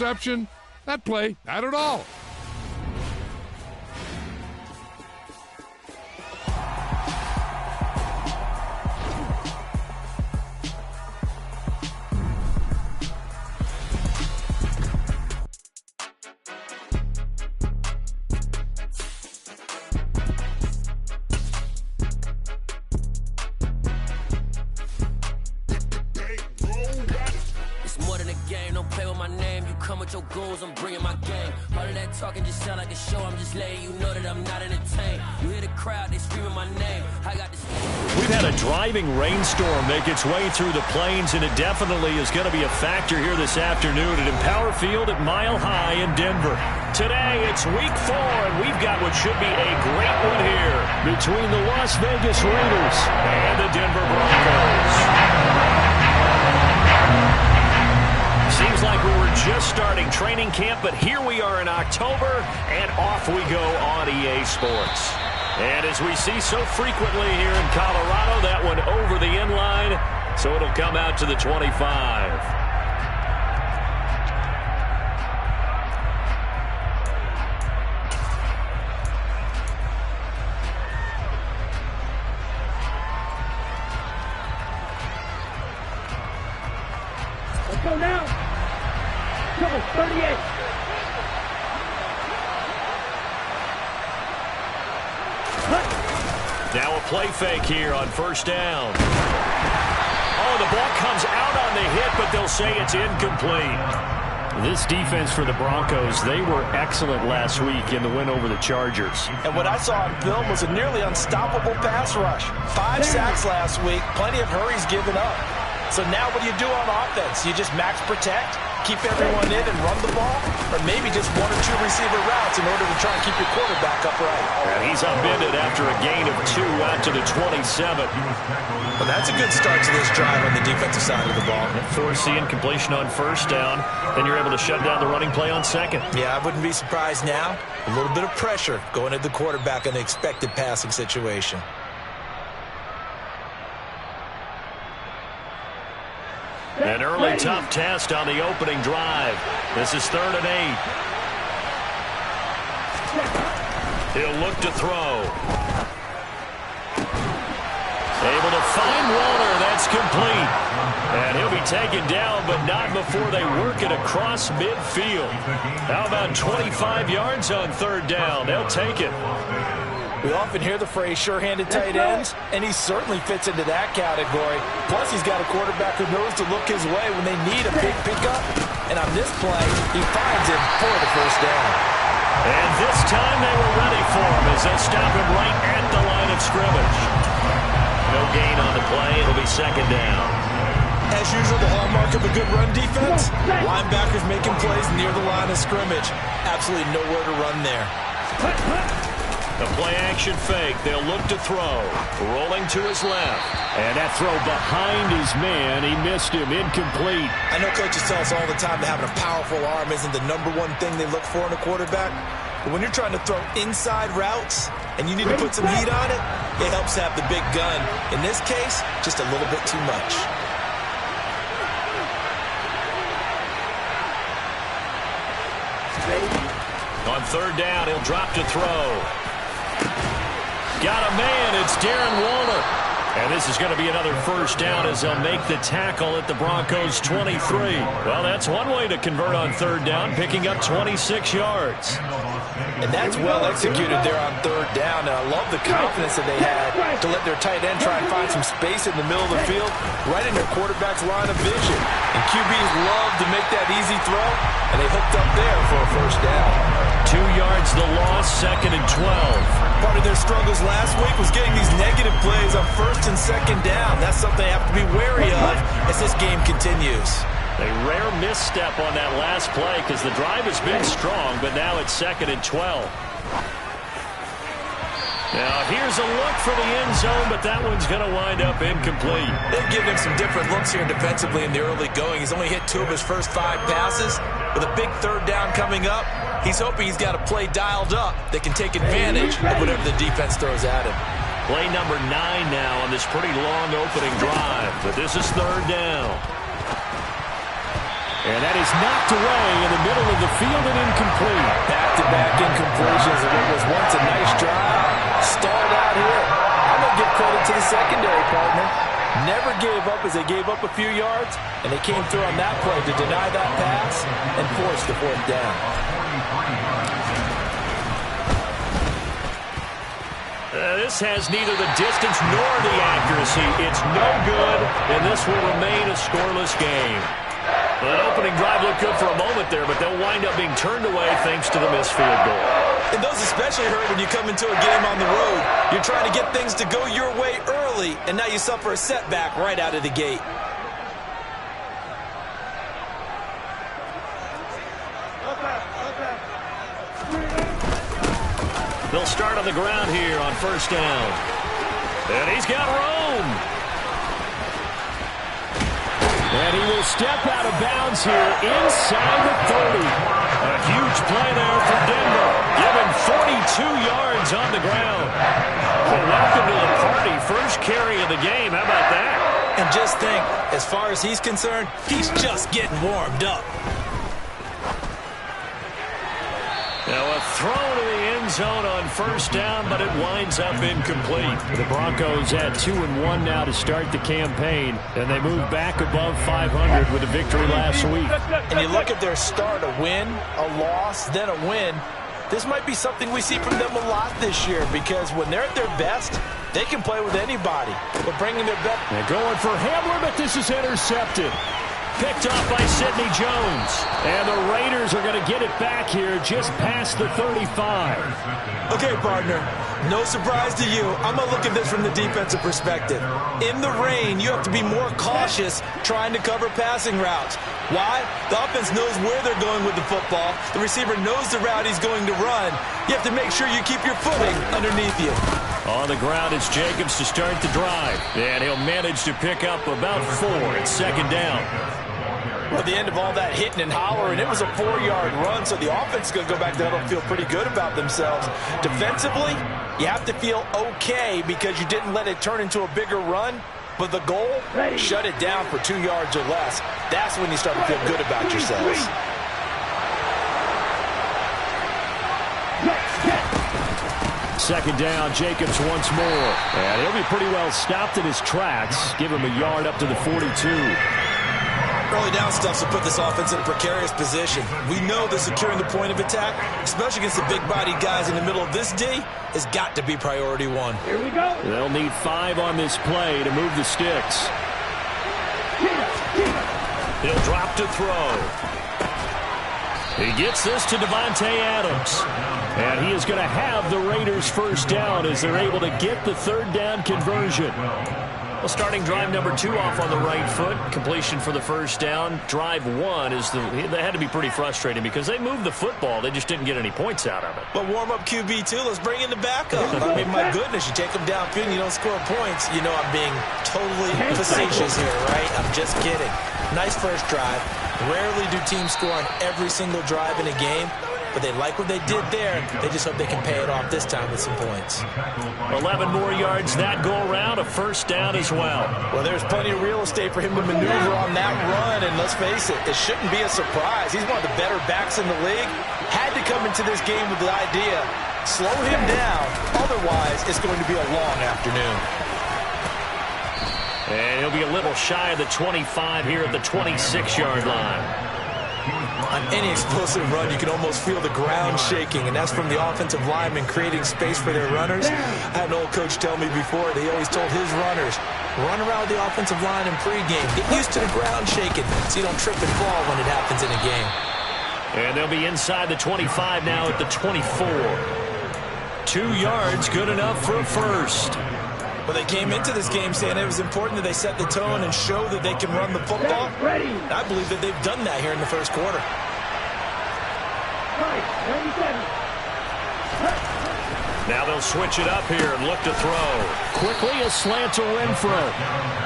Interception. That play, not at all. Your goals, I'm bringing my game. All of that talking just sound like a show. I'm just letting you know that I'm not entertained. You hear the crowd, they screaming my name. I got this. We've had a driving rainstorm make its way through the plains, and it definitely is going to be a factor here this afternoon at Empower Field at Mile High in Denver. Today, it's week 4, and we've got what should be a great one here between the Las Vegas Raiders and the Denver Broncos. Seems like we were just starting training camp, but here we are in October, and off we go on EA Sports. And as we see so frequently here in Colorado, that one over the end line, so it'll come out to the 25. Let's go now. 38. Now a play fake here on first down. Oh, the ball comes out on the hit, but they'll say it's incomplete. This defense for the Broncos, they were excellent last week in the win over the Chargers. And what I saw on film was a nearly unstoppable pass rush. 5 sacks last week, plenty of hurries given up. So now what do you do on offense? You just max protect, keep everyone in and run the ball, or maybe just 1 or 2 receiver routes in order to try and keep your quarterback upright. And he's upended after a gain of 2 out to the 27. Well, that's a good start to this drive on the defensive side of the ball. Forcing completion on first down, then you're able to shut down the running play on second. Yeah, I wouldn't be surprised now. A little bit of pressure going at the quarterback in the expected passing situation. An early tough test on the opening drive. This is 3rd and 8. He'll look to throw. Able to find Warner. That's complete. And he'll be taken down, but not before they work it across midfield. How about 25 yards on 3rd down? They'll take it. We often hear the phrase sure-handed tight ends, and he certainly fits into that category. Plus, he's got a quarterback who knows to look his way when they need a big pickup. And on this play, he finds him for the first down. And this time they were ready for him as they stop him right at the line of scrimmage. No gain on the play. It'll be 2nd down. As usual, the hallmark of a good run defense, linebackers making plays near the line of scrimmage. Absolutely nowhere to run there. The play-action fake. They'll look to throw. Rolling to his left. And that throw behind his man. He missed him. Incomplete. I know coaches tell us all the time that having a powerful arm isn't the #1 thing they look for in a quarterback. But when you're trying to throw inside routes and you need to put some heat on it, it helps have the big gun. In this case, just a little bit too much. On 3rd down, he'll drop to throw. Got a man. It's Darren Waller. And this is going to be another first down as they'll make the tackle at the Broncos' 23. Well, that's one way to convert on 3rd down, picking up 26 yards. And that's well executed there on 3rd down. And I love the confidence that they had to let their tight end try and find some space in the middle of the field, right in their quarterback's line of vision. And QBs love to make that easy throw, and they hooked up there for a first down. 2 yards the loss, 2nd and 12. Part of their struggles last week was getting these negative plays on 1st and 2nd down. That's something they have to be wary of as this game continues. A rare misstep on that last play because the drive has been strong, but now it's 2nd and 12. Now here's a look for the end zone, but that one's going to wind up incomplete. They've given him some different looks here defensively in the early going. He's only hit 2 of his first 5 passes. With a big 3rd down coming up, he's hoping he's got a play dialed up that can take advantage of whatever the defense throws at him. Play number 9 now on this pretty long opening drive, but this is 3rd down. And that is knocked away in the middle of the field and incomplete. Back-to-back incompletions, and it was once a nice drive. Stalled out here. I'm going to give credit to the secondary, partner. Never gave up as they gave up a few yards, and they came through on that play to deny that pass and force the fourth down. This has neither the distance nor the accuracy. It's no good, and this will remain a scoreless game. Well, that opening drive looked good for a moment there, but they'll wind up being turned away thanks to the missed field goal. And those especially hurt when you come into a game on the road. You're trying to get things to go your way early, and now you suffer a setback right out of the gate. They'll start on the ground here on first down. And he's got room. And he will step out of bounds here inside the 30. A huge play there for Denver. Given 42 yards on the ground. Well, welcome to the party. First carry of the game. How about that? And just think, as far as he's concerned, he's just getting warmed up. Now a throw to the end zone on first down, but it winds up incomplete. The Broncos at 2-1 now to start the campaign, and they move back above 500 with a victory last week. And you look at their start, a win, a loss, then a win. This might be something we see from them a lot this year, because when they're at their best, they can play with anybody. But bringing their best. They're going for Hamler, but this is intercepted. Picked off by Sidney Jones. And the Raiders are going to get it back here just past the 35. Okay, partner, no surprise to you. I'm going to look at this from the defensive perspective. In the rain, you have to be more cautious trying to cover passing routes. Why? The offense knows where they're going with the football. The receiver knows the route he's going to run. You have to make sure you keep your footing underneath you. On the ground, it's Jacobs to start the drive. And he'll manage to pick up about 4 at second down. Well, at the end of all that hitting and hollering, it was a 4-yard run, so the offense is going to go back there and feel pretty good about themselves. Defensively, you have to feel okay because you didn't let it turn into a bigger run, but the goal, shut it down for 2 yards or less. That's when you start to feel good about yourselves. Second down, Jacobs once more. And he'll be pretty well stopped in his tracks. Give him a yard up to the 42. Early down stuff to put this offense in a precarious position. We know that securing the point of attack, especially against the big-bodied guys in the middle of this D, has got to be priority one. Here we go. They'll need 5 on this play to move the sticks. He'll drop to throw. He gets this to Devontae Adams. And he is going to have the Raiders first down as they're able to get the third down conversion. Well, starting drive number 2 off on the right foot. Completion for the first down. Drive 1 is they had to be pretty frustrating because they moved the football. They just didn't get any points out of it. But warm-up QB2, let's bring in the backup. I mean, my goodness, you take them downfield and you don't score points. You know I'm being totally facetious here, right? I'm just kidding. Nice first drive. Rarely do teams score on every single drive in a game. But they like what they did there. They just hope they can pay it off this time with some points. 11 more yards that go around, a first down as well. Well, there's plenty of real estate for him to maneuver on that run, and let's face it, it shouldn't be a surprise. He's one of the better backs in the league. Had to come into this game with the idea, slow him down, otherwise it's going to be a long afternoon. And he'll be a little shy of the 25 here at the 26-yard line. On any explosive run, you can almost feel the ground shaking, and that's from the offensive linemen creating space for their runners. I had an old coach tell me before, that he always told his runners, run around the offensive line in pregame. Get used to the ground shaking so you don't trip and fall when it happens in a game. And they'll be inside the 25 now at the 24. 2 yards, good enough for a first. Well, they came into this game saying it was important that they set the tone and show that they can run the football. And I believe that they've done that here in the first quarter. Now they'll switch it up here and look to throw. Quickly a slant to Renfro.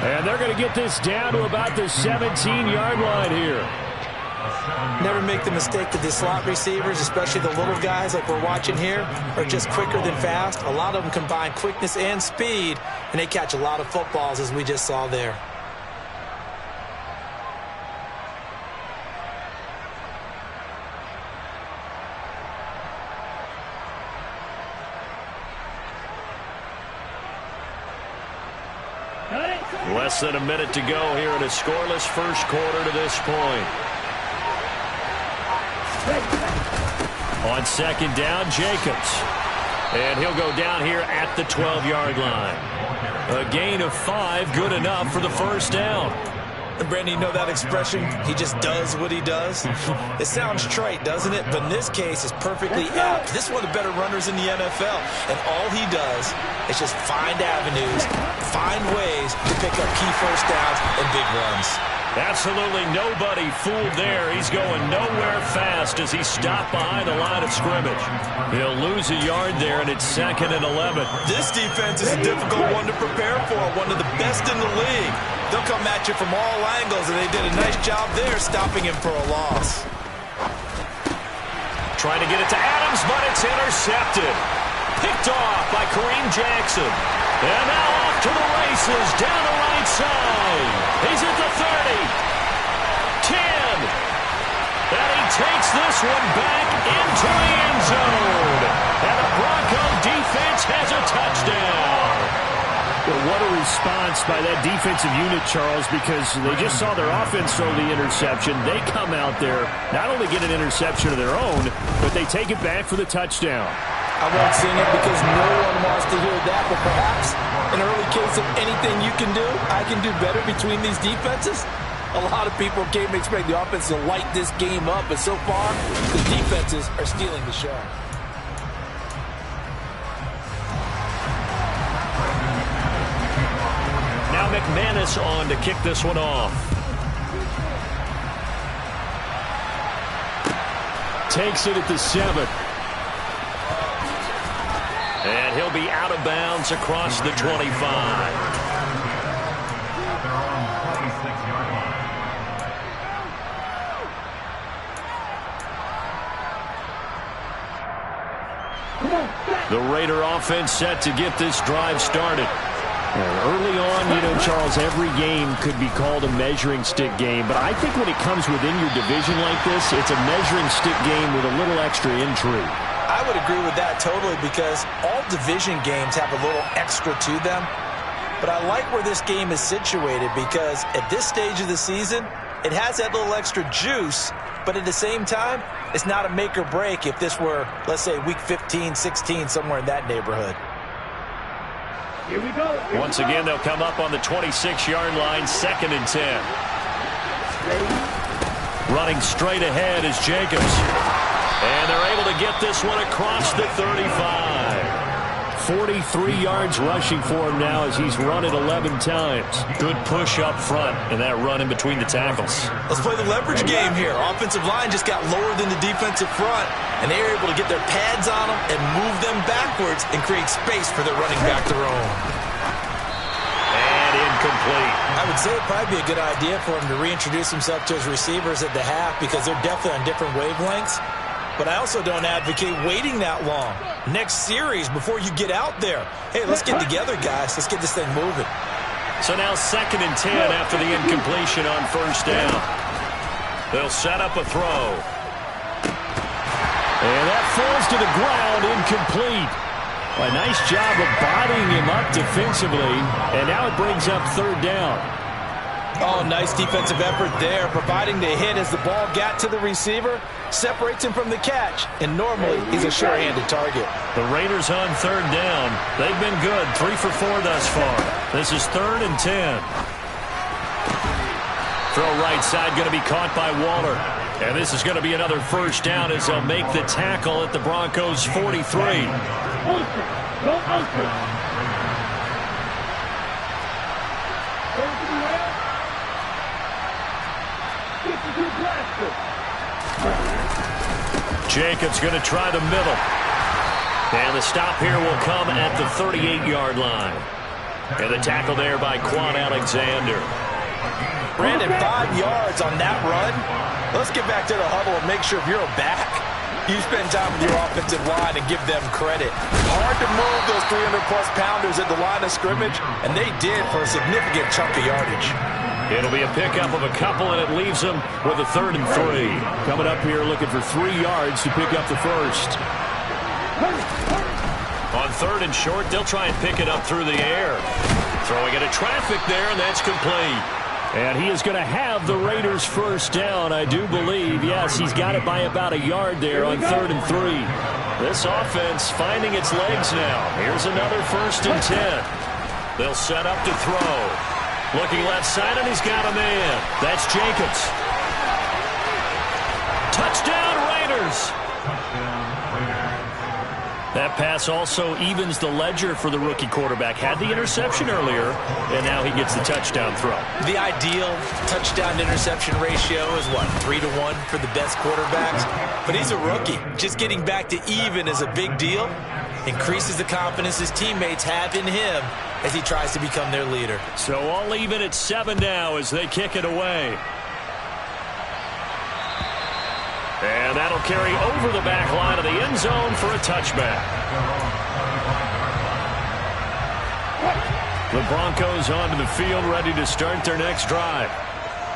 And they're going to get this down to about the 17-yard line here. Never make the mistake that the slot receivers, especially the little guys like we're watching here, are just quicker than fast. A lot of them combine quickness and speed, and they catch a lot of footballs, as we just saw there. Less than a minute to go here in a scoreless first quarter to this point. On second down, Jacobs. And he'll go down here at the 12-yard line. A gain of 5, good enough for the first down. And Brandon, you know that expression, he just does what he does? It sounds trite, doesn't it? But in this case, it's perfectly apt. This is one of the better runners in the NFL. And all he does is just find avenues, find ways to pick up key first downs and big runs. Absolutely nobody fooled there. He's going nowhere fast as he stopped behind the line of scrimmage. He'll lose a yard there, and it's 2nd and 11. This defense is a difficult one to prepare for, one of the best in the league. They'll come at you from all angles, and they did a nice job there stopping him for a loss. Trying to get it to Adams, but it's intercepted. Picked off by Kareem Jackson. And now off to the races, down the right side. He's at the 30. 10. And he takes this one back into the end zone. And the Bronco defense has a touchdown. Well, what a response by that defensive unit, Charles, because they just saw their offense throw the interception. They come out there, not only get an interception of their own, but they take it back for the touchdown. I won't sing it because no one wants to hear that, but perhaps an early case of anything you can do, I can do better between these defenses. A lot of people came to expect the offense to light this game up, but so far, the defenses are stealing the show. Now McManus on to kick this one off. Takes it at the 7. And he'll be out of bounds across the 25. The Raider offense set to get this drive started. Early on, you know, Charles, every game could be called a measuring stick game. But I think when it comes within your division like this, it's a measuring stick game with a little extra intrigue. I would agree with that totally because all division games have a little extra to them. But I like where this game is situated because at this stage of the season, it has that little extra juice. But at the same time, it's not a make or break if this were, let's say, week 15, 16, somewhere in that neighborhood. Here we go. Once again, they'll come up on the 26-yard line, 2nd and 10. Running straight ahead is Jacobs. And they're able to get this one across the 35. 43 yards rushing for him now as he's run it 11 times. Good push up front and that run in between the tackles. Let's play the leverage game here. Offensive line just got lower than the defensive front, and they were able to get their pads on them and move them backwards and create space for their running back to roam. And incomplete. I would say it'd probably be a good idea for him to reintroduce himself to his receivers at the half because they're definitely on different wavelengths. But I also don't advocate waiting that long. Next series before you get out there. Hey, let's get together, guys. Let's get this thing moving. So now 2nd and 10 after the incompletion on first down. They'll set up a throw. And that falls to the ground, incomplete. A nice job of bodying him up defensively. And now it brings up 3rd down. Oh, nice defensive effort there, providing the hit as the ball got to the receiver, separates him from the catch, and normally he's a sure-handed target. The Raiders on 3rd down. They've been good, 3 for 4 thus far. This is 3rd and 10. Throw right side going to be caught by Waller. And this is going to be another first down as they'll make the tackle at the Broncos' 43. Jacobs going to try the middle. And the stop here will come at the 38-yard line. And the tackle there by Quan Alexander. Brandon, 5 yards on that run. Let's get back to the huddle and make sure if you're a back, you spend time with your offensive line and give them credit. Hard to move those 300-plus pounders at the line of scrimmage, and they did for a significant chunk of yardage. It'll be a pickup of a couple, and it leaves them with a 3rd and 3. Coming up here looking for 3 yards to pick up the first. On 3rd and short, they'll try and pick it up through the air. Throwing into traffic there, and that's complete. And he is going to have the Raiders first down, I do believe. Yes, he's got it by about a yard there on 3rd and 3. This offense finding its legs now. Here's another 1st and 10. They'll set up to throw. Looking left side, and he's got a man. That's Jacobs. Touchdown, Raiders. That pass also evens the ledger for the rookie quarterback. Had the interception earlier, and now he gets the touchdown throw. The ideal touchdown-interception ratio is, what, 3-to-1 for the best quarterbacks? But he's a rookie. Just getting back to even is a big deal. Increases the confidence his teammates have in him as he tries to become their leader. So all even at 7 now as they kick it away. And that'll carry over the back line of the end zone for a touchback. The Broncos onto the field, ready to start their next drive.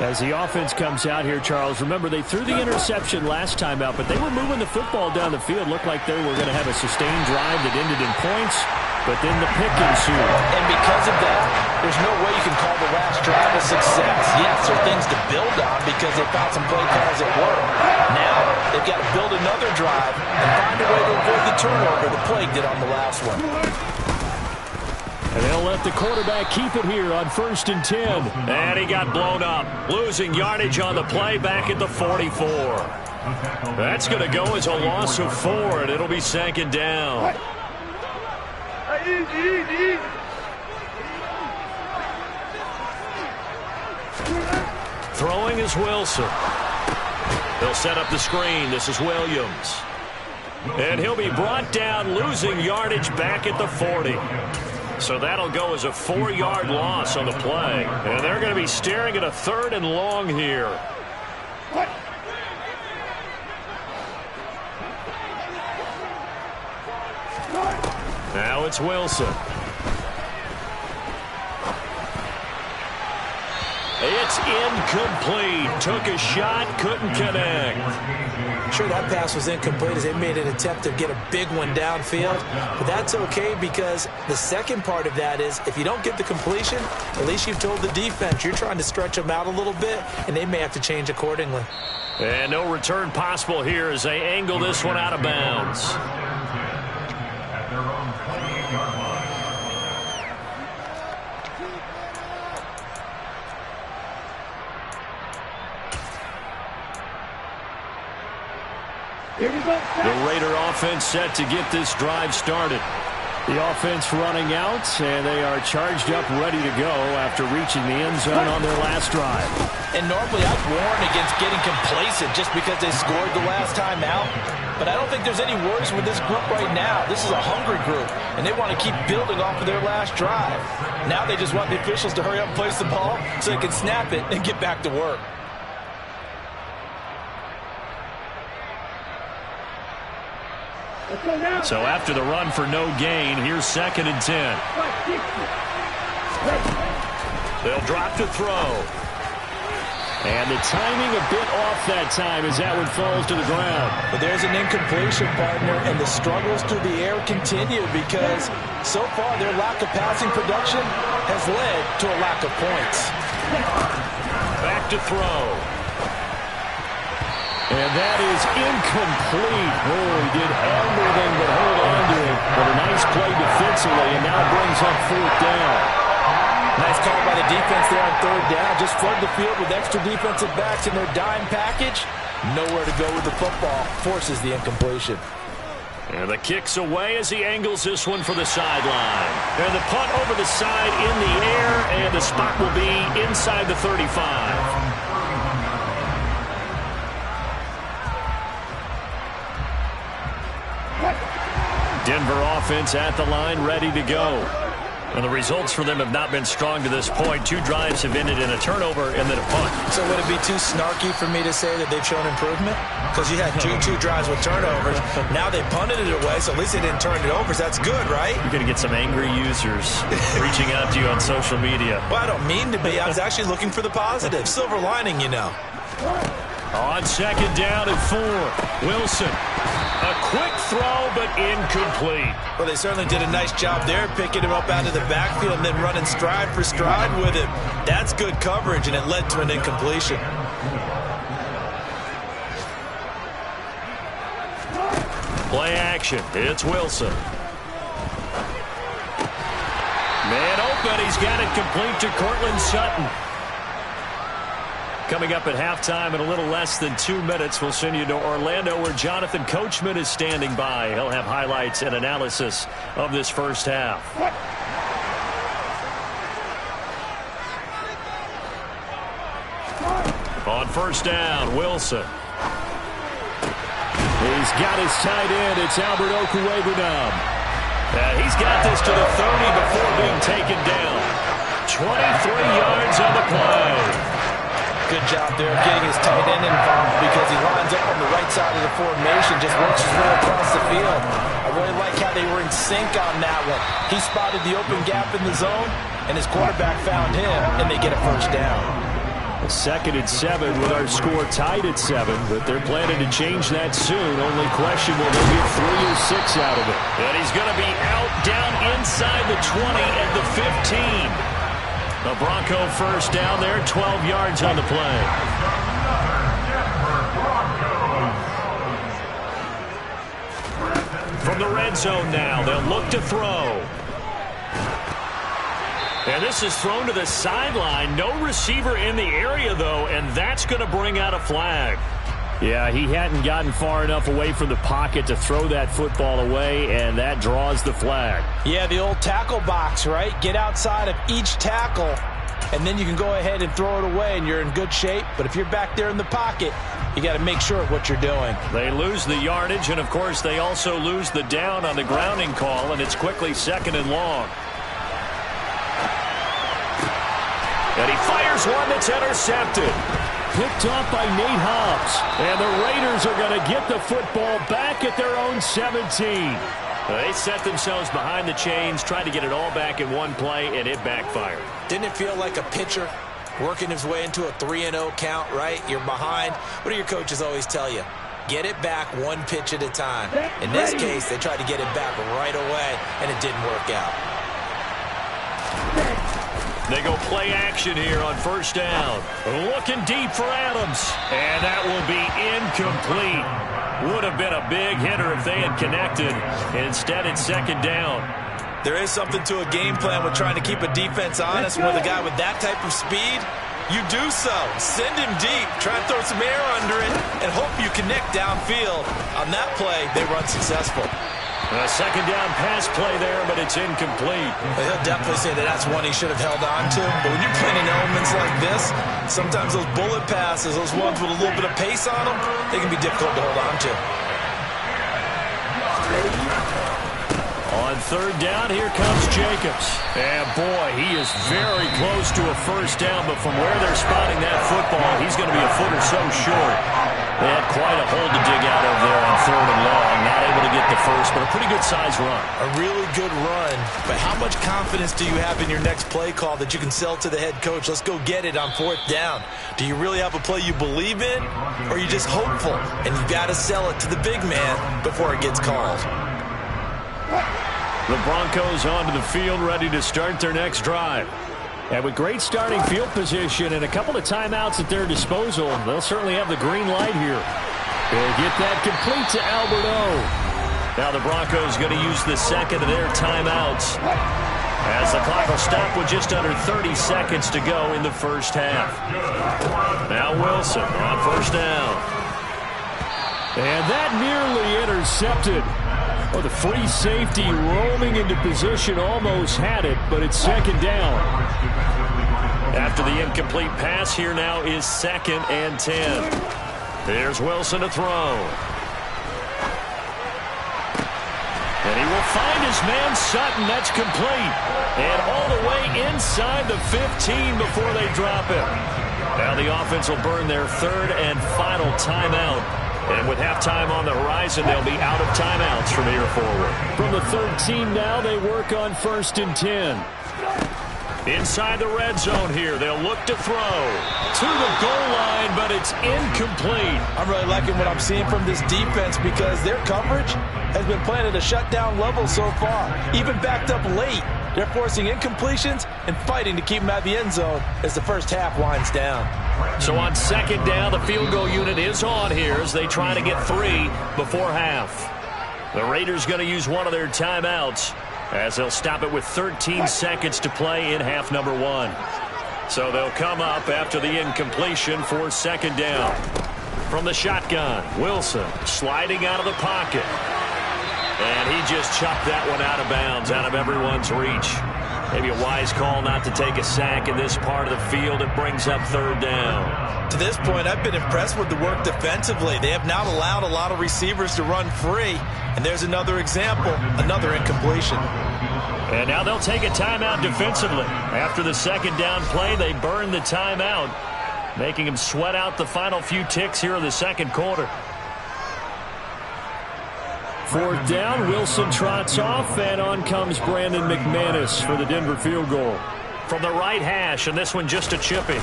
As the offense comes out here, Charles, remember they threw the interception last time out, but they were moving the football down the field. Looked like they were going to have a sustained drive that ended in points, but then the pick ensued. And because of that, there's no way you can call the last drive a success. Yes, there are things to build on because they found some play calls that work. Now, they've got to build another drive and find a way to avoid the turnover the Plague did on the last one. And they'll let the quarterback keep it here on 1st and 10. And he got blown up. Losing yardage on the play back at the 44. That's going to go as a loss of 4, and it'll be 2nd down. Throwing is Wilson. They'll set up the screen. This is Williams. And he'll be brought down, losing yardage back at the 40. So that'll go as a 4-yard loss on the play. And they're going to be staring at a 3rd and long here. Now it's Wilson. It's incomplete. Took a shot, couldn't connect. Sure, that pass was incomplete as they made an attempt to get a big one downfield. But that's okay because the second part of that is if you don't get the completion, at least you've told the defense you're trying to stretch them out a little bit, and they may have to change accordingly. And no return possible here as they angle this one out of bounds. The Raider offense set to get this drive started. The offense running out, and they are charged up, ready to go after reaching the end zone on their last drive. And normally I'd warn against getting complacent just because they scored the last time out. But I don't think there's any worries with this group right now. This is a hungry group, and they want to keep building off of their last drive. Now they just want the officials to hurry up and place the ball so they can snap it and get back to work. So after the run for no gain, here's 2nd and 10. They'll drop to throw. And the timing a bit off that time as that one falls to the ground. But there's an incompletion, partner, and the struggles through the air continue because so far their lack of passing production has led to a lack of points. Back to throw. And that is incomplete. Oh, he did everything but hold on to it. But a nice play defensively, and now brings up 4th down. Nice call by the defense there on 3rd down. Just flood the field with extra defensive backs in their dime package. Nowhere to go with the football. Forces the incompletion. And the kick's away as he angles this one for the sideline. And the punt over the side in the air, and the spot will be inside the 35. Denver offense at the line, ready to go. And the results for them have not been strong to this point. 2 drives have ended in a turnover and then a punt. So would it be too snarky for me to say that they've shown improvement? Because you had two drives with turnovers. Now they punted it away, so at least they didn't turn it over. So that's good, right? You're going to get some angry users reaching out to you on social media. Well, I don't mean to be. I was actually looking for the positive. Silver lining, you know. On 2nd down and 4. Wilson. A quick throw, but incomplete. Well, they certainly did a nice job there, picking him up out of the backfield and then running stride for stride with him. That's good coverage, and it led to an incompletion. Play action. It's Wilson. Man open. He's got it complete to Cortland Sutton. Coming up at halftime in a little less than 2 minutes, we'll send you to Orlando where Jonathan Coachman is standing by. He'll have highlights and analysis of this first half. On first down, Wilson. He's got his tight end. It's Albert Okwuegbunam. He's got this to the 30 before being taken down. 23 yards on the play. Good job there of getting his tight end involved because he lines up on the right side of the formation, just works his way across the field. I really like how they were in sync on that one. He spotted the open gap in the zone, and his quarterback found him, and they get a first down. 2nd and 7 with our score tied at 7, but they're planning to change that soon. Only question, will they get 3 or 6 out of it? And he's going to be out down inside the 20 at the 15. A Bronco first down there, 12 yards on the play. From the red zone now, they'll look to throw. And this is thrown to the sideline. No receiver in the area, though, and that's going to bring out a flag. Yeah, he hadn't gotten far enough away from the pocket to throw that football away, and that draws the flag. Yeah, the old tackle box, right? Get outside of each tackle, and then you can go ahead and throw it away, and you're in good shape. But if you're back there in the pocket, you got to make sure of what you're doing. They lose the yardage, and, of course, they also lose the down on the grounding call, and it's quickly 2nd and long. And he fires one that's intercepted. Picked off by Nate Hobbs. And the Raiders are going to get the football back at their own 17. They set themselves behind the chains, tried to get it all back in one play, and it backfired. Didn't it feel like a pitcher working his way into a 3-0 count, right? You're behind. What do your coaches always tell you? Get it back one pitch at a time. In this case, they tried to get it back right away, and it didn't work out. They go play action here on first down. Looking deep for Adams. And that will be incomplete. Would have been a big hitter if they had connected. Instead, it's 2nd down. There is something to a game plan with trying to keep a defense honest. With a guy with that type of speed, you do so. Send him deep. Try and throw some air under it and hope you connect downfield. On that play, they run successful. A 2nd down pass play there, but it's incomplete. He'll definitely say that that's one he should have held on to. But when you're playing in elements like this, sometimes those bullet passes, those ones with a little bit of pace on them, they can be difficult to hold on to. On 3rd down, here comes Jacobs. And boy, he is very close to a first down, but from where they're spotting that football, he's going to be a foot or so short. They had quite a hole to dig out of there on 3rd and long. Not able to get the first, but a pretty good size run. A really good run. But how much confidence do you have in your next play call that you can sell to the head coach? Let's go get it on 4th down. Do you really have a play you believe in, or are you just hopeful? And you got to sell it to the big man before it gets called. The Broncos onto the field, ready to start their next drive. And with great starting field position and a couple of timeouts at their disposal, they'll certainly have the green light here. They'll get that complete to Albert O. Now the Broncos going to use the 2nd of their timeouts as the clock will stop with just under 30 seconds to go in the first half. Now Wilson on first down. And that nearly intercepted. Oh, the free safety roaming into position almost had it, but it's 2nd down. After the incomplete pass, here now is 2nd and 10. There's Wilson to throw. And he will find his man Sutton. That's complete. And all the way inside the 15 before they drop him. Now the offense will burn their 3rd and final timeout. And with halftime on the horizon, they'll be out of timeouts from here forward. From the 13 now, they work on 1st and 10. Inside the red zone here, they'll look to throw to the goal line, but it's incomplete. I'm really liking what I'm seeing from this defense because their coverage has been playing at a shutdown level so far. Even backed up late, they're forcing incompletions and fighting to keep them out of the end zone as the first half winds down. So on second down, the field goal unit is on here as they try to get 3 before half. The Raiders going to use one of their timeouts as they'll stop it with 13 seconds to play in half number 1. So they'll come up after the incompletion for second down. From the shotgun, Wilson sliding out of the pocket. And he just chucked that one out of bounds, out of everyone's reach. Maybe a wise call not to take a sack in this part of the field. It brings up third down. To this point, I've been impressed with the work defensively. They have not allowed a lot of receivers to run free. And there's another example, another incompletion. And now they'll take a timeout defensively. After the second down play, they burn the timeout, making them sweat out the final few ticks here in the second quarter. Fourth down, Wilson trots off, and on comes Brandon McManus for the Denver field goal. From the right hash, and this one just a chipping.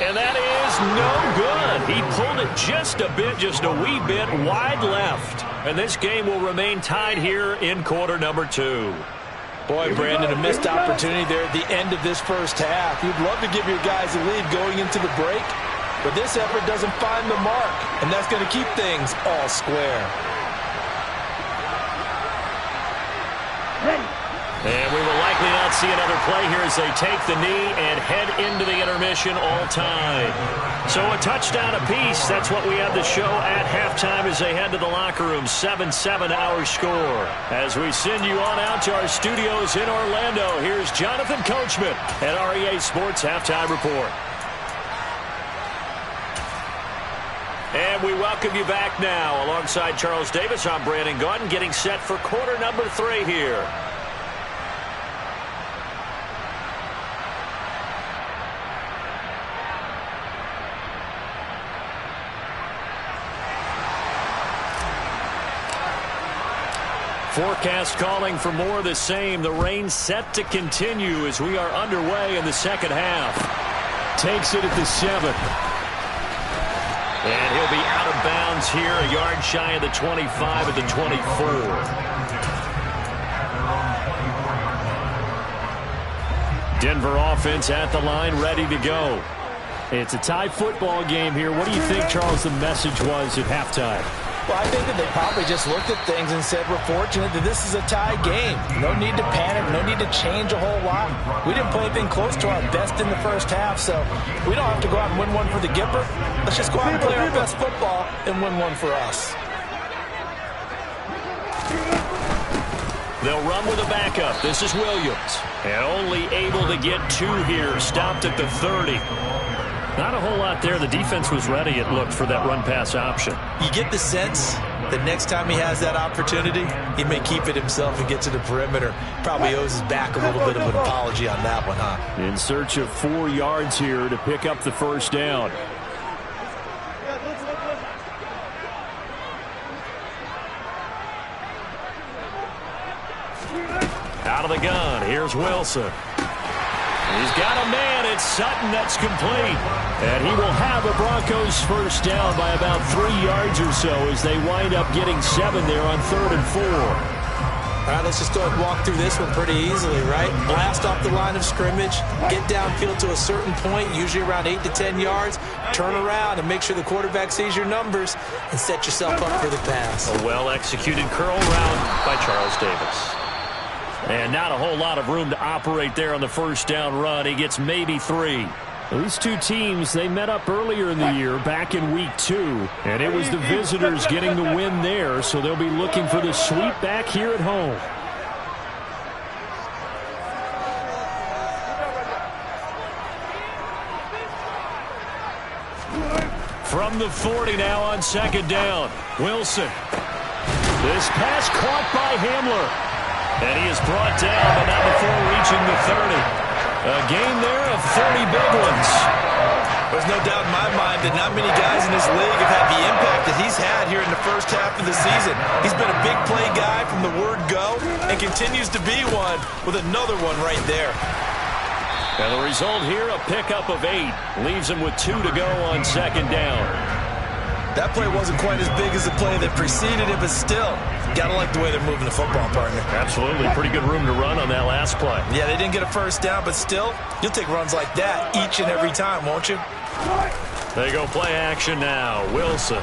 And that is no good. He pulled it just a bit, just a wee bit wide left. And this game will remain tied here in quarter number 2. Boy, Brandon, a missed opportunity there at the end of this first half. You'd love to give your guys a lead going into the break, but this effort doesn't find the mark, and that's going to keep things all square. And we will likely not see another play here as they take the knee and head into the intermission all time. So a touchdown apiece. That's what we have to show at halftime as they head to the locker room. 7-7 our score. As we send you on out to our studios in Orlando, here's Jonathan Coachman at REA Sports Halftime Report. And we welcome you back now. Alongside Charles Davis, I'm Brandon Gaudin, getting set for quarter number 3 here. Forecast calling for more of the same. The rain set to continue as we are underway in the second half. Takes it at the 7. And he'll be out of bounds here, a yard shy of the 25 at the 24. Denver offense at the line, ready to go. It's a tie football game here. What do you think, Charles, the message was at halftime? Well, I think that they probably just looked at things and said, we're fortunate that this is a tie game. No need to panic, no need to change a whole lot. We didn't play anything close to our best in the first half, so we don't have to go out and win one for the Gipper. Let's just go out and play our best football and win one for us. They'll run with a backup. This is Williams. And only able to get 2 here. Stopped at the 30. Not a whole lot there. The defense was ready, it looked, for that run-pass option. You get the sense that next time he has that opportunity, he may keep it himself and get to the perimeter. Probably owes his back a little bit of an apology on that one, huh? In search of 4 yards here to pick up the first down. Out of the gun, here's Wilson. He's got a man. It's Sutton that's complete. And he will have a Broncos first down by about 3 yards or so as they wind up getting 7 there on 3rd and 4. All right, let's just go ahead and walk through this one pretty easily, right? Blast off the line of scrimmage, get downfield to a certain point, usually around 8 to 10 yards, turn around and make sure the quarterback sees your numbers and set yourself up for the pass. A well-executed curl route by Charles Davis. And not a whole lot of room to operate there on the first down run. He gets maybe 3. These two teams, they met up earlier in the year, back in week 2. And it was the visitors getting the win there, so they'll be looking for the sweep back here at home. From the 40 now on second down. Wilson. This pass caught by Hamler. And he is brought down, but not before reaching the 30. A gain there of 30 big ones. There's no doubt in my mind that not many guys in this league have had the impact that he's had here in the first half of the season. He's been a big play guy from the word go and and continues to be one with another one right there. And the result here, a pickup of 8. Leaves him with 2 to go on second down. That play wasn't quite as big as the play that preceded it, but still, got to like the way they're moving the football, partner. Absolutely. Pretty good room to run on that last play. Yeah, they didn't get a first down, but still, you'll take runs like that each and every time, won't you? They go play action now. Wilson.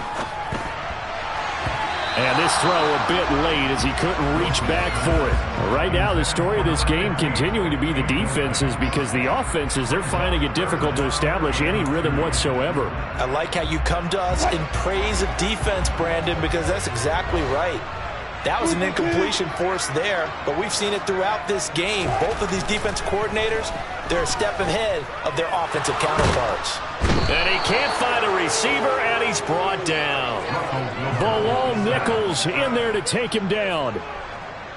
And this throw a bit late as he couldn't reach back for it. Right now, the story of this game continuing to be the defenses, because the offenses, they're finding it difficult to establish any rhythm whatsoever. I like how you come to us in praise of defense, Brandon, because that's exactly right. That was an incompletion force there, but we've seen it throughout this game. Both of these defense coordinators, they're a step ahead of their offensive counterparts. And he can't find a receiver, and he's brought down. Bilal Nichols in there to take him down.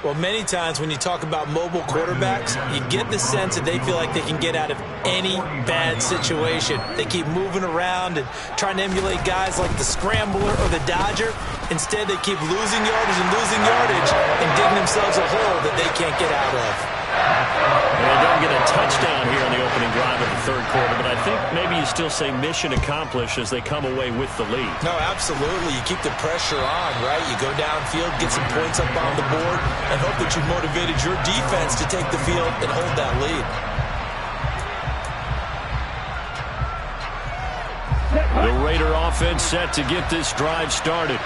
Well, many times when you talk about mobile quarterbacks, you get the sense that they feel like they can get out of any bad situation. They keep moving around and trying to emulate guys like the Scrambler or the Dodger. Instead, they keep losing yardage and digging themselves a hole that they can't get out of. And they don't get a touchdown here in the opening drive of the third quarter, but I think maybe you still say mission accomplished as they come away with the lead. No, absolutely. You keep the pressure on, right? You go downfield, get some points up on the board, and hope that you've motivated your defense to take the field and hold that lead. The Raider offense set to get this drive started.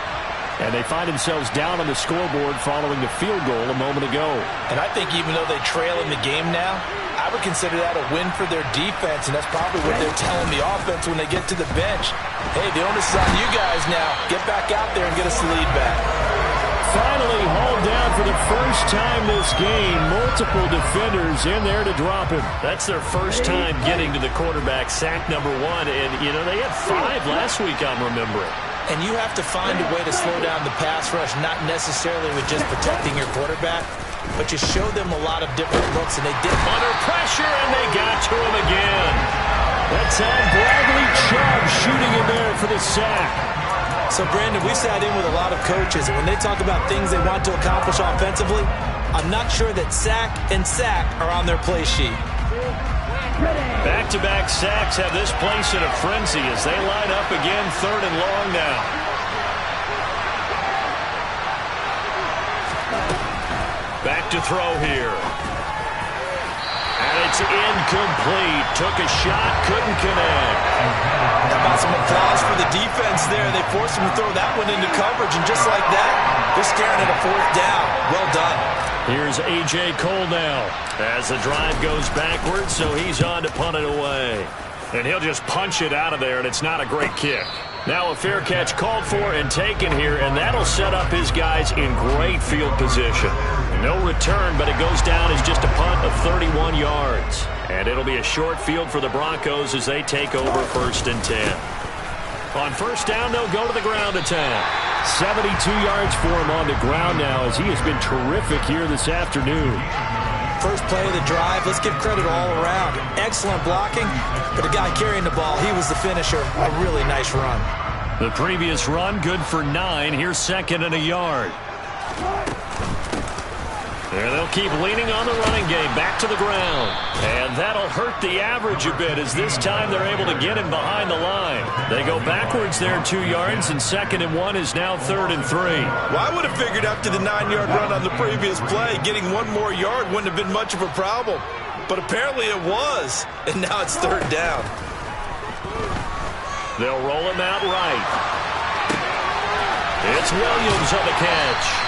And they find themselves down on the scoreboard following the field goal a moment ago. And I think even though they trail in the game now, I would consider that a win for their defense, and that's probably what they're telling the offense when they get to the bench. Hey, the onus is on you guys now. Get back out there and get us the lead back. Finally hauled down for the first time this game. Multiple defenders in there to drop him. That's their first time getting to the quarterback, sack number 1. And, you know, they had 5 last week, I'm remembering. And you have to find a way to slow down the pass rush, not necessarily with just protecting your quarterback, but you show them a lot of different looks, and they did. Under pressure, and they got to him again. Let's have Bradley Chubb shooting in there for the sack. So, Brandon, we sat in with a lot of coaches, and when they talk about things they want to accomplish offensively, I'm not sure that sack and sack are on their play sheet. Back-to-back sacks have this place in a frenzy as they line up again, 3rd and long now. Back to throw here. And it's incomplete. Took a shot, couldn't connect. How about some applause for the defense there? They forced him to throw that one into coverage, and just like that, they're staring at a 4th down. Well done. Here's A.J. Cole now as the drive goes backwards, so he's on to punt it away. And he'll just punch it out of there, and it's not a great kick. Now a fair catch called for and taken here, and that'll set up his guys in great field position. No return, but it goes down as just a punt of 31 yards. And it'll be a short field for the Broncos as they take over 1st and 10. On 1st down, they'll go to the ground attack. 72 yards for him on the ground now as he has been terrific here this afternoon. First play of the drive, let's give credit all around. Excellent blocking, but the guy carrying the ball, he was the finisher. A really nice run. The previous run, good for 9. Here's 2nd and a yard. And they'll keep leaning on the running game, back to the ground. And that'll hurt the average a bit as this time they're able to get him behind the line. They go backwards there 2 yards, and 2nd and 1 is now 3rd and 3. Well, I would have figured after the 9-yard run on the previous play, getting 1 more yard wouldn't have been much of a problem. But apparently it was, and now it's 3rd down. They'll roll him out right. It's Williams on the catch.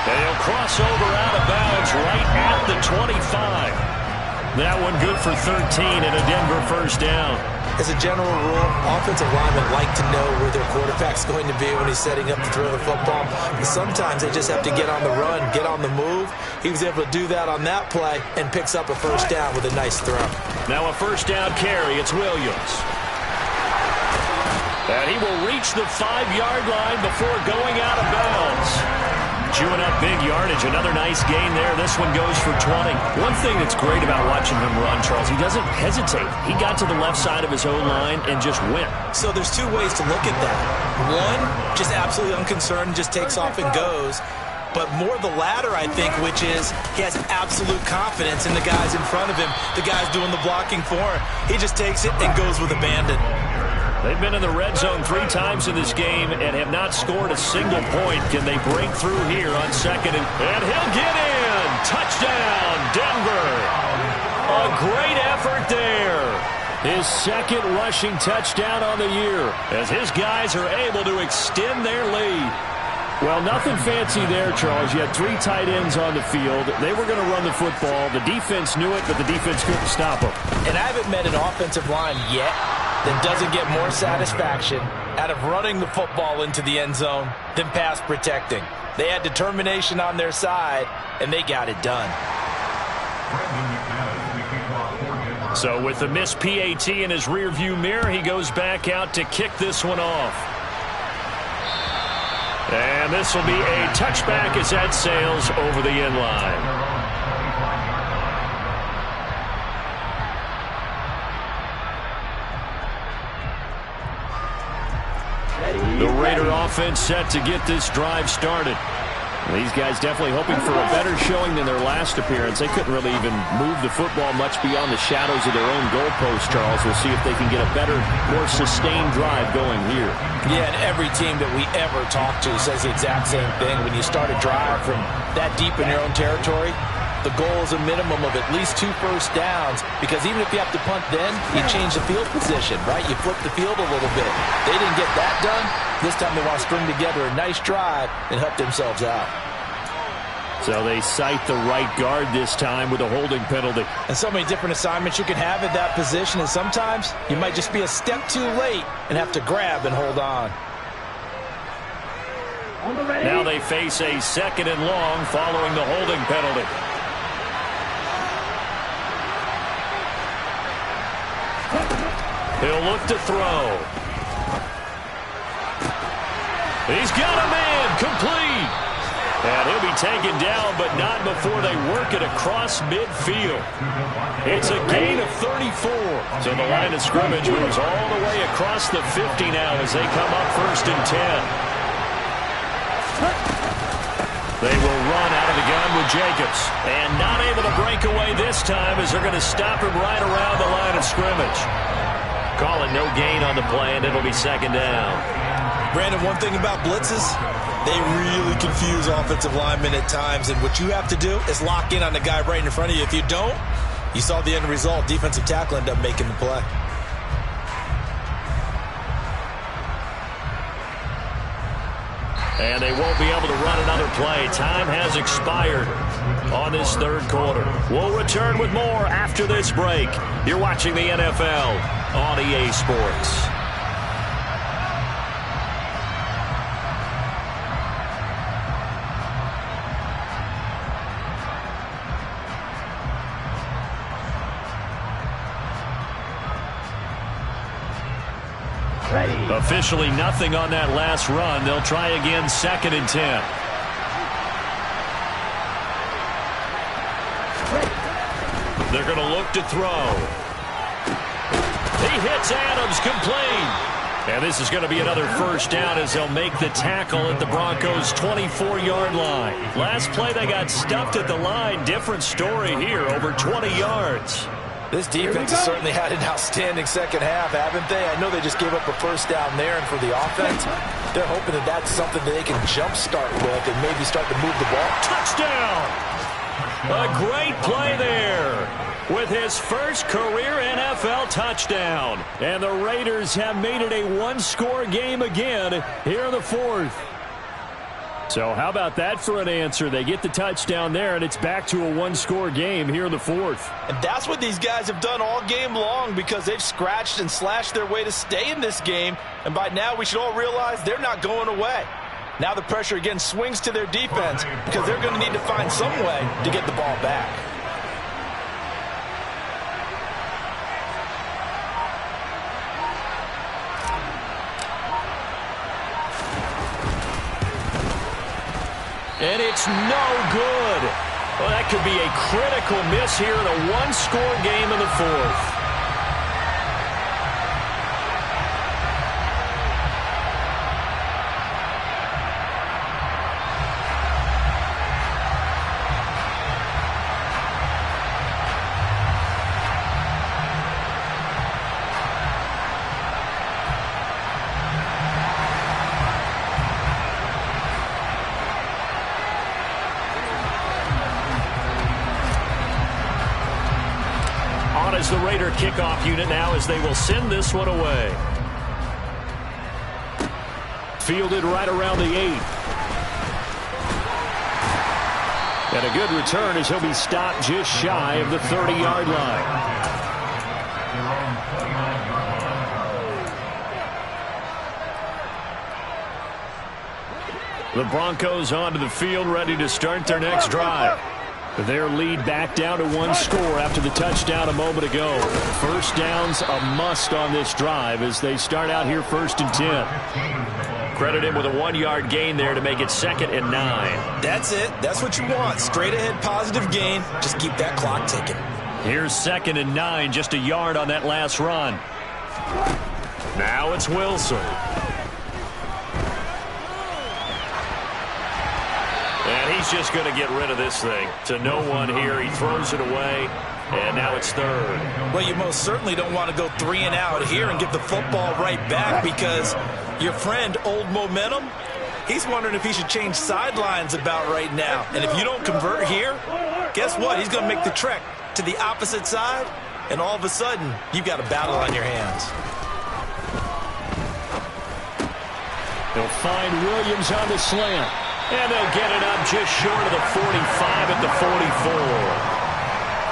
And he'll cross over out of bounds right at the 25. That one good for 13 and a Denver 1st down. As a general rule, offensive linemen like to know where their quarterback's going to be when he's setting up to throw the football. But sometimes they just have to get on the run, get on the move. He was able to do that on that play and picks up a 1st down with a nice throw. Now a 1st down carry. It's Williams. And he will reach the 5-yard line before going out of bounds. Chewing up big yardage. Another nice gain there. This one goes for 20. One thing that's great about watching him run, Charles, he doesn't hesitate. He got to the left side of his own line and just went. So there's 2 ways to look at that. One, just absolutely unconcerned, just takes off and goes. but more the latter, I think, which is he has absolute confidence in the guys in front of him, the guys doing the blocking for him. He just takes it and goes with abandon. They've been in the red zone 3 times in this game and have not scored a single point. Can they break through here on second? And he'll get in. Touchdown, Denver. A great effort there. His second rushing touchdown on the year as his guys are able to extend their lead. Well, nothing fancy there, Charles. You had 3 tight ends on the field. They were going to run the football. The defense knew it, but the defense couldn't stop them. And I haven't met an offensive line yet that doesn't get more satisfaction out of running the football into the end zone than pass protecting. They had determination on their side, and they got it done. So with the missed PAT in his rearview mirror, he goes back out to kick this one off. And this will be a touchback as that sails over the end line. The Raider offense set to get this drive started. These guys definitely hoping for a better showing than their last appearance. They couldn't really even move the football much beyond the shadows of their own goalpost, Charles. We'll see if they can get a better, more sustained drive going here. Yeah, and every team that we ever talk to says the exact same thing. When you start a drive from that deep in your own territory, the goal is a minimum of at least 2 first downs, because even if you have to punt then, you change the field position, right? You flip the field a little bit. They didn't get that done. This time they want to string together a nice drive and help themselves out. So they cite the right guard this time with a holding penalty. And so many different assignments you can have at that position, and sometimes you might just be a step too late and have to grab and hold on. Now they face a 2nd and long following the holding penalty. He'll look to throw. He's got a man, complete. And he'll be taken down, but not before they work it across midfield. It's a gain of 34. So the line of scrimmage moves all the way across the 50 now as they come up 1st and 10. They will run out of the gun with Jacobs. And not able to break away this time as they're going to stop him right around the line of scrimmage. Call it no gain on the play, and it'll be 2nd down. Brandon, one thing about blitzes, they really confuse offensive linemen at times, and what you have to do is lock in on the guy right in front of you. If you don't, you saw the end result. Defensive tackle ended up making the play. And they won't be able to run another play. Time has expired on this 3rd quarter. We'll return with more after this break. You're watching the NFL on EA Sports. Officially nothing on that last run. They'll try again 2nd and 10. They're going to look to throw. He hits Adams, complete. And this is going to be another 1st down as they'll make the tackle at the Broncos' 24-yard line. Last play they got stuffed at the line. Different story here, over 20 yards. This defense has certainly had an outstanding second half, haven't they? I know they just gave up a 1st down there, and for the offense, they're hoping that that's something that they can jumpstart with and maybe start to move the ball. Touchdown! A great play there with his first career NFL touchdown. And the Raiders have made it a 1-score game again here in the 4th. So how about that for an answer? They get the touchdown there, and it's back to a 1-score game here in the 4th. And that's what these guys have done all game long, because they've scratched and slashed their way to stay in this game. And by now, we should all realize they're not going away. Now the pressure again swings to their defense, because they're going to need to find some way to get the ball back. And it's no good. Well, that could be a critical miss here in a 1-score game in the 4th. has the Raider kickoff unit now as they will send this one away. Fielded right around the 8. And a good return as he'll be stopped just shy of the 30-yard line. The Broncos onto the field, ready to start their next drive. Their lead back down to 1 score after the touchdown a moment ago. First down's a must on this drive as they start out here 1st and 10. Credit him with a 1-yard gain there to make it 2nd and 9. That's it. That's what you want. Straight ahead positive gain. Just keep that clock ticking. Here's 2nd and 9, just a yard on that last run. Now it's Wilson. And he's just going to get rid of this thing. To no one here. He throws it away. And now it's 3rd. Well, you most certainly don't want to go 3 and out here and get the football right back because your friend, Old Momentum, he's wondering if he should change sidelines about right now. And if you don't convert here, guess what? He's going to make the trek to the opposite side, and all of a sudden, you've got a battle on your hands. They'll find Williams on the slant. And they'll get it up just short of the 45 at the 44.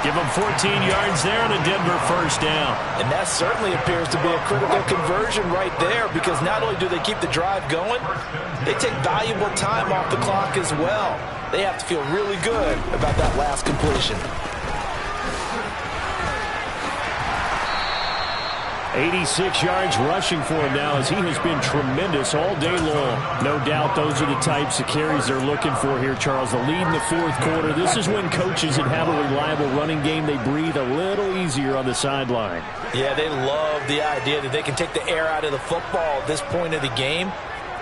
Give them 14 yards there and a Denver first down. And that certainly appears to be a critical conversion right there because not only do they keep the drive going, they take valuable time off the clock as well. They have to feel really good about that last completion. 86 yards rushing for him now as he has been tremendous all day long. No doubt those are the types of carries they're looking for here, Charles. The lead in the 4th quarter. This is when coaches that have a reliable running game, they breathe a little easier on the sideline. Yeah, they love the idea that they can take the air out of the football at this point of the game.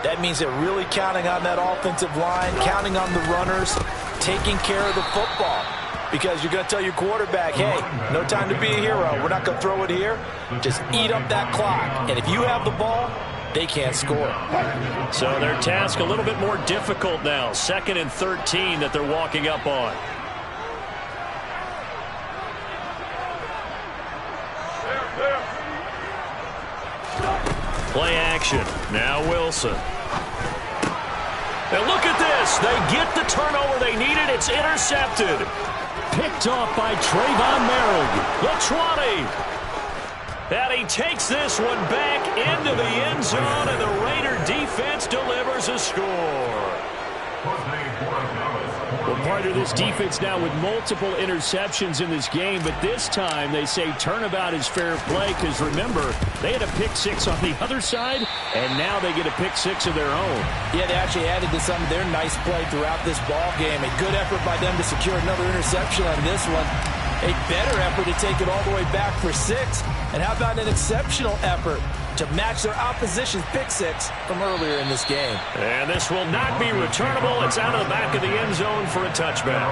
That means they're really counting on that offensive line, counting on the runners, taking care of the football. Because you're going to tell your quarterback, hey, no time to be a hero. We're not going to throw it here. Just eat up that clock. And if you have the ball, they can't score. So their task a little bit more difficult now. 2nd and 13 that they're walking up on. Play action. Now Wilson. And look at this. They get the turnover they needed. It's intercepted. Picked off by Trayvon Merrick. The 20. And he takes this one back into the end zone, and the Raider defense delivers a score. Well, part of this defense now with multiple interceptions in this game, but this time they say turnabout is fair play because, remember, they had a pick-6 on the other side, and now they get a pick-6 of their own. Yeah, they actually added to some of their nice play throughout this ball game. A good effort by them to secure another interception on this one. A better effort to take it all the way back for 6. And how about an exceptional effort to match their opposition's pick-6 from earlier in this game. And this will not be returnable. It's out of the back of the end zone for a touchback.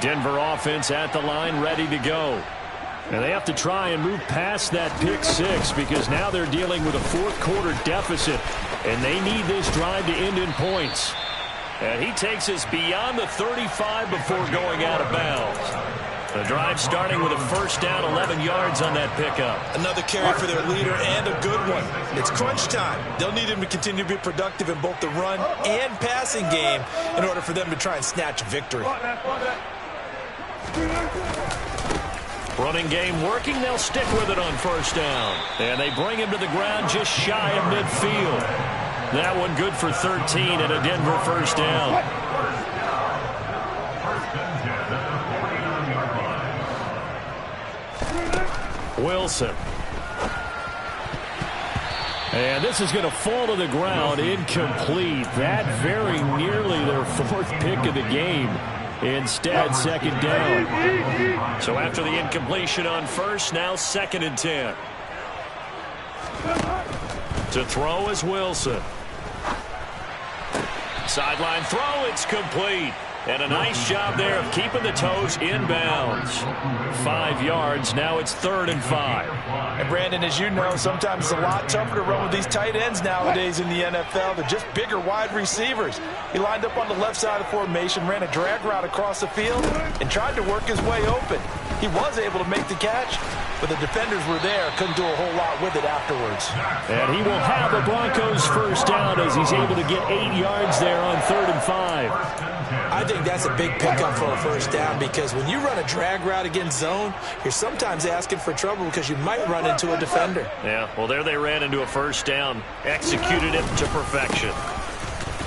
Denver offense at the line, ready to go. And they have to try and move past that pick-6 because now they're dealing with a 4th quarter deficit, and they need this drive to end in points. And he takes us beyond the 35 before going out of bounds. The drive starting with a first down, 11 yards on that pickup. Another carry for their leader and a good one. It's crunch time. They'll need him to continue to be productive in both the run and passing game in order for them to try and snatch a victory. Running game working. They'll stick with it on first down. And they bring him to the ground just shy of midfield. That one good for 13 and a Denver first down. Wilson. And this is going to fall to the ground. Incomplete. That very nearly their 4th pick of the game. Instead, second down. So after the incompletion on first, now 2nd and 10. To throw is Wilson. Sideline throw, it's complete. And a nice job there of keeping the toes in bounds. 5 yards. Now it's 3rd and 5. And Brandon, as you know, sometimes it's a lot tougher to run with these tight ends nowadays in the NFL. They're just bigger wide receivers. He lined up on the left side of the formation, ran a drag route across the field, and tried to work his way open. He was able to make the catch, but the defenders were there, couldn't do a whole lot with it afterwards. And he will have the Broncos first down as he's able to get 8 yards there on 3rd and 5. I think that's a big pickup for a first down, because when you run a drag route against zone, you're sometimes asking for trouble because you might run into a defender. Yeah, well, there they ran into a first down, executed it to perfection.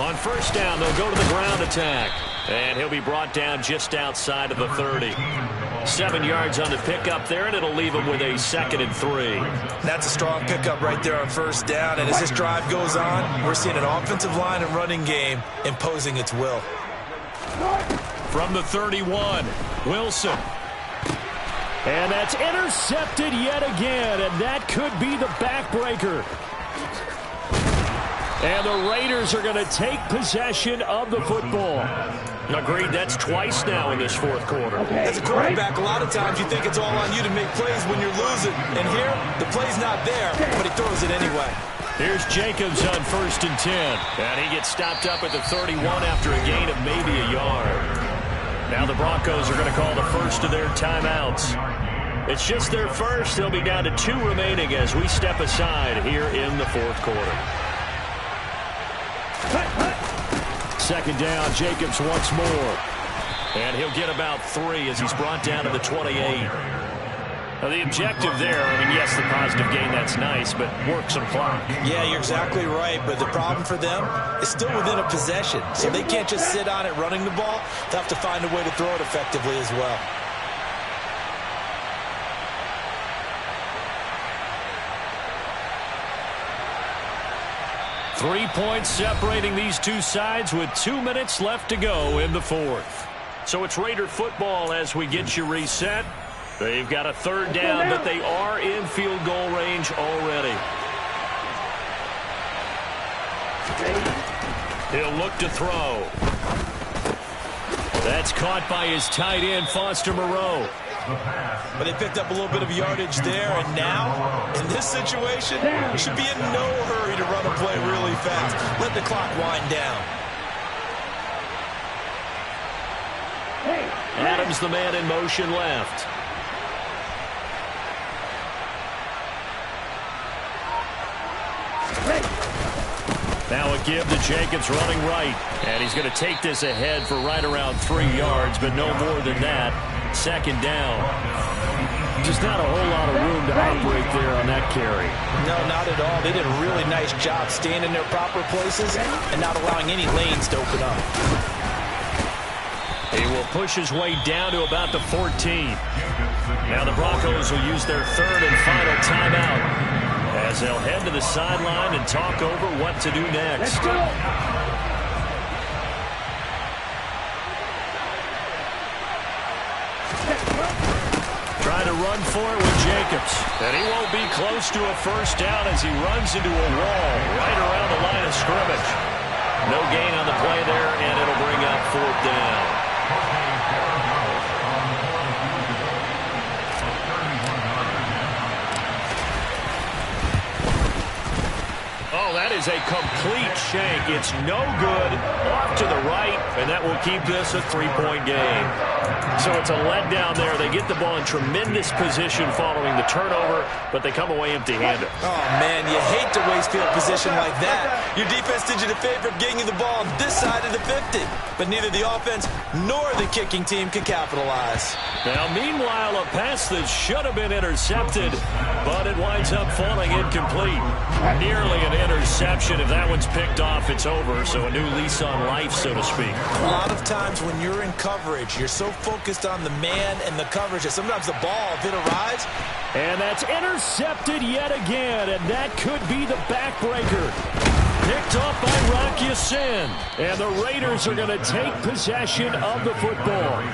On first down, they'll go to the ground attack, and he'll be brought down just outside of the 30. 7 yards on the pickup there, and it'll leave him with a 2nd and 3. That's a strong pickup right there on first down, and as this drive goes on, we're seeing an offensive line and running game imposing its will. From the 31, Wilson. And that's intercepted yet again, and that could be the backbreaker. And the Raiders are going to take possession of the football. Agreed, that's twice now in this 4th quarter. As a quarterback, a lot of times you think it's all on you to make plays when you're losing. And here, the play's not there, but he throws it anyway. Here's Jacobs on 1st and 10. And he gets stopped up at the 31 after a gain of maybe a yard. Now the Broncos are going to call the first of their timeouts. It's just their first. They'll be down to 2 remaining as we step aside here in the 4th quarter. 2nd down, Jacobs once more. And he'll get about 3 as he's brought down to the 28. Now the objective there, I mean, yes, the positive gain, that's nice, but work some clock. Yeah, you're exactly right, but the problem for them is still within a possession, so they can't just sit on it running the ball. They'll have to find a way to throw it effectively as well. Three points separating these two sides with 2 minutes left to go in the 4th. So it's Raider football as we get you reset. They've got a 3rd down, but they are in field goal range already. He'll look to throw. That's caught by his tight end, Foster Moreau. But they picked up a little bit of yardage there, and now, in this situation, you should be in no hurry to run a play really fast. Let the clock wind down. Adams, the man in motion left. Now a give to Jacobs running right. And he's going to take this ahead for right around 3 yards, but no more than that. 2nd down. Just not a whole lot of room to operate there on that carry. No, not at all. They did a really nice job staying in their proper places and not allowing any lanes to open up. He will push his way down to about the 14. Now the Broncos will use their 3rd and final timeout as they'll head to the sideline and talk over what to do next. Trying to run for it with Jacobs. And he won't be close to a first down as he runs into a wall right around the line of scrimmage. No gain on the play there, and it'll bring up 4th down. Oh, that is a complete shank. It's no good. Off to the right, and that will keep this a 3-point game. So it's a letdown there. They get the ball in tremendous position following the turnover, but they come away empty-handed. Oh, man, you hate to waste field position like that. Your defense did you the favor of getting you the ball on this side of the 50, but neither the offense nor the kicking team could capitalize. Now, meanwhile, a pass that should have been intercepted, but it winds up falling incomplete. Nearly an interception. If that one's picked off, it's over, so a new lease on life, so to speak. A lot of times when you're in coverage, you're so focused on the man and the coverage that sometimes the ball, if it arrives. And that's intercepted yet again, and that could be the backbreaker. Picked off by Rocky Sin, and the Raiders are going to take possession of the football.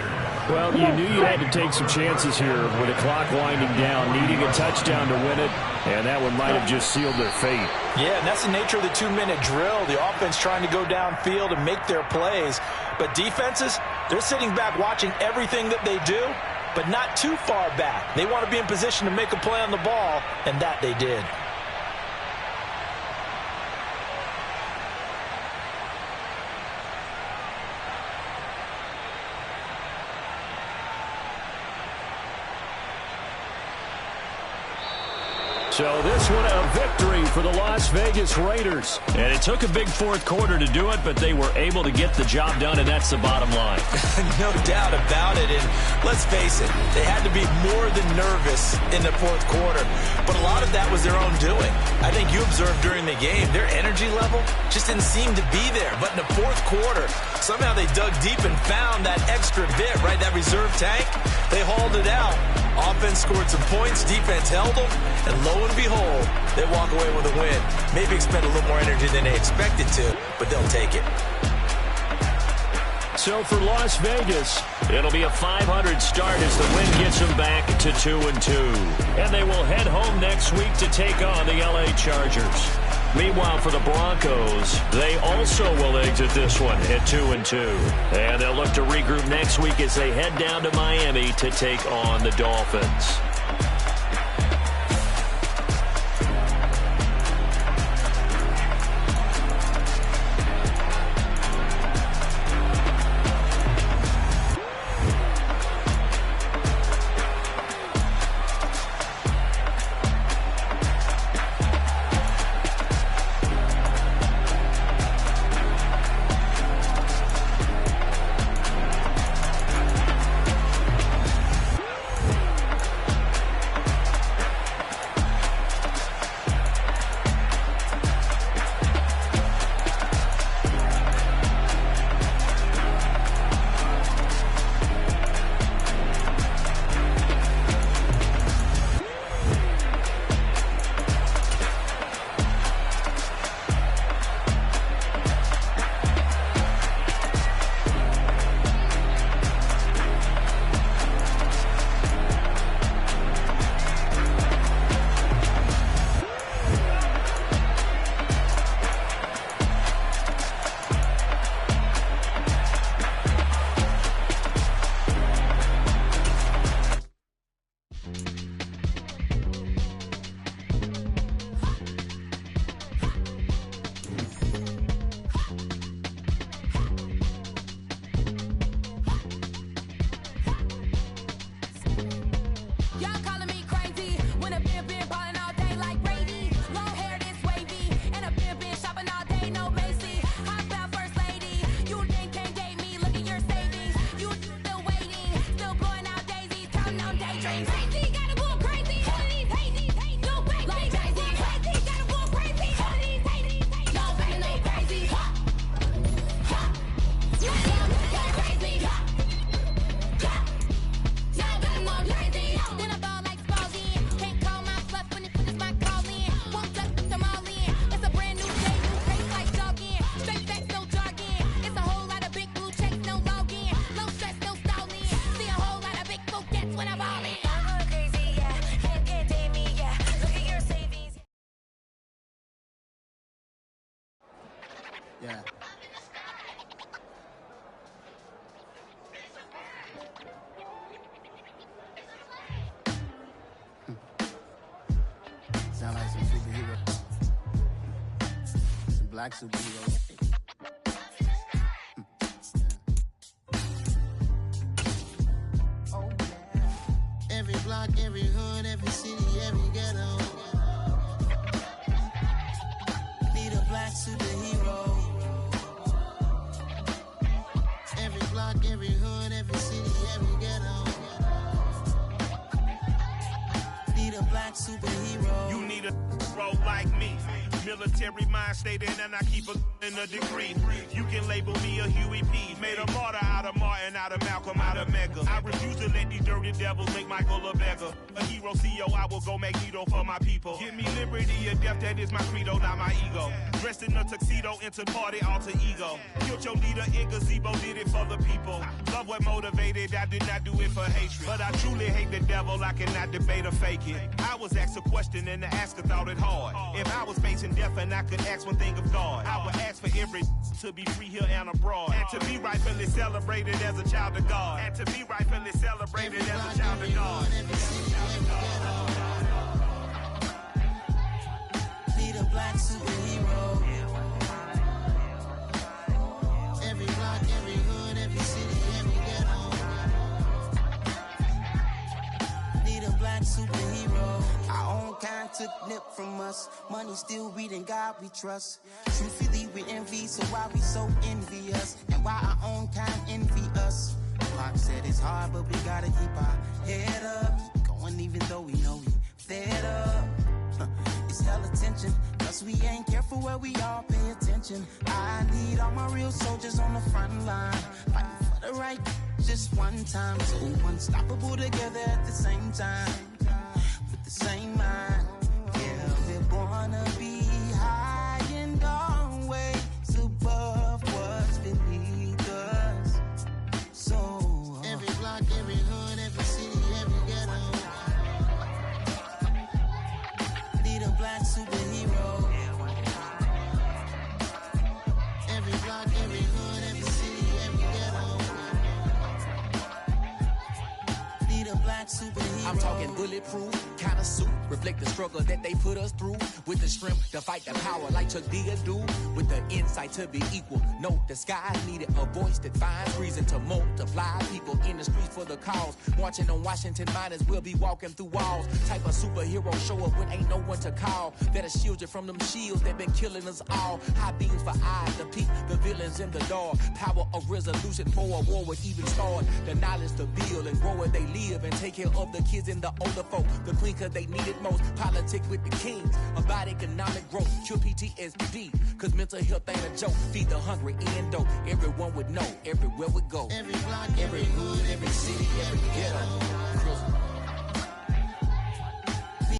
Well, you knew you had to take some chances here with the clock winding down, needing a touchdown to win it, and that one might have just sealed their fate. Yeah, and that's the nature of the 2-minute drill. The offense trying to go downfield and make their plays. But defenses, they're sitting back watching everything that they do, but not too far back. They want to be in position to make a play on the ball, and that they did. So this one a victory for the Las Vegas Raiders. And it took a big fourth quarter to do it, but they were able to get the job done, and that's the bottom line. No doubt about it. And let's face it, they had to be more than nervous in the fourth quarter. But a lot of that was their own doing. I think you observed during the game, their energy level just didn't seem to be there. But in the fourth quarter, somehow they dug deep and found that extra bit, right? That reserve tank. They hauled it out. Offense scored some points. Defense held them. And lo and behold, they walk away with a win. Maybe expend a little more energy than they expected to, but they'll take it. So for Las Vegas, it'll be a 500 start as the win gets them back to 2-2. And they will head home next week to take on the LA Chargers. Meanwhile, for the Broncos, they also will exit this one at 2-2. And they'll look to regroup next week as they head down to Miami to take on the Dolphins. Yeah. Sound like some superhero. Some black superheroes. Oh, yeah. Every block, every hood, every city, every ghetto. Need a black superhero. Every block, every hood, every city, every ghetto. Need a black superhero. You need a role like me. Military mind stated, and I keep in a degree. You can label me a Huey P. Made a martyr out of Martin, out of Malcolm, out of Mega. I refuse to let these dirty devils make Michael a beggar. A hero CEO, I will go Magneto for my people. Give me liberty or death, that is my credo, not my ego. Dressed in a tuxedo, enter party, alter ego. Killed your leader in gazebo, did it for the people. Love what motivated, I did not do it for hatred. But I truly hate the devil, I cannot debate or fake it. I was asked a question and the asker thought it hard. If I was facing death and I could ask one thing of God, I would ask for every to be free here and abroad. And to be rightfully celebrated as a child of God. And to be rightfully celebrated as a child of God. Need a black superhero. Every block, every hood, every city, every ghetto. Need a black superhero. Our own kind took nip from us. Money still reading God we trust. Truthfully we envy, so why we so envious? And why our own kind envy us? Pac said it's hard, but we gotta keep our head up. Going even though we know we fed up. It's hell attention, cause we ain't careful where we all pay attention. I need all my real soldiers on the front line, fighting for the right just one time. So unstoppable together at the same time, with the same mind. Yeah, we're gonna be high and always above what's beneath us. So every block, every hood, every city, every ghetto. Need a black superhero. Every block, every hood, every city, every ghetto. Need a black superhero. I'm talking bulletproof kind of suit, reflect the struggle that they put us through, with the strength to fight the power like Chuck D do, with the insight to be equal. Note the sky needed a voice that finds reason to multiply people in the streets for the cause. Marching on Washington miners will be walking through walls. Type of superhero show up when ain't no one to call. That'll shield you from them shields that been killing us all. High beams for eyes to peek the villains in the dark. Power of resolution for a war would even start. The knowledge to build and grow where they live and take care of the kids and the older folk. The queen cause they need it most. Politics with the kings. About economic growth. Cure PTSD. Cause mental health ain't a joke. Feed the hungry and dope. Everyone would know everywhere we go. Every block, every hood, every